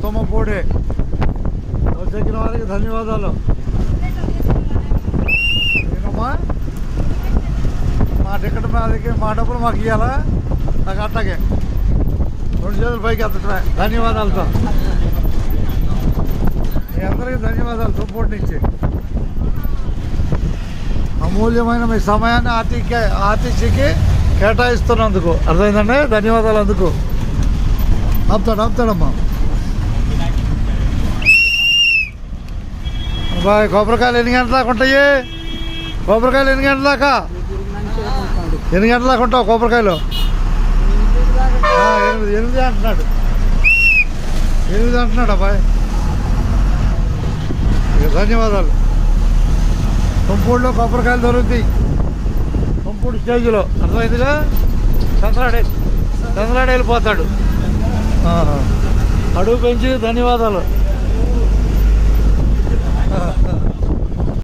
తుమ్మపూడి వచ్చెక్కిన వారికి ధన్యవాదాలు. ఏమమ్మా మా టికెట్ మీదకి మా డబ్బులు మాకు ఇవ్వాలా? నాకు అట్టగే 2 చేతులు పైకి ఎత్తటమే ధన్యవాదాలతో. మీ అందరికీ ధన్యవాదాలు. తుమ్మపూడి నుంచి అమూల్యమైన మీ సమయాన్ని ఆర్టీసీకి కేటాయిస్తున్నందుకు అర్థమైందండి. ధన్యవాదాలు. అందుకు ఆపుతాడమ్మా. బాయ్. కొబ్బరికాయలు ఎన్ని గంటల దాకా ఉంటాయి? కొబ్బరికాయలు ఎన్ని గంటల దాకా? ఎన్ని గంటల దాకా ఉంటావు కొబ్బరికాయలు? 8 అంటున్నాడు. 8 అంటున్నాడు అబ్బాయి. ధన్యవాదాలు. తుంపూడిలో కొబ్బరికాయలు దొరుకుతాయి. తుంపూడి స్టేజ్లో అర్థమైందిగా. చంద్రాడే వెళ్ళిపోతాడు. అడుగు పెంచి ధన్యవాదాలు.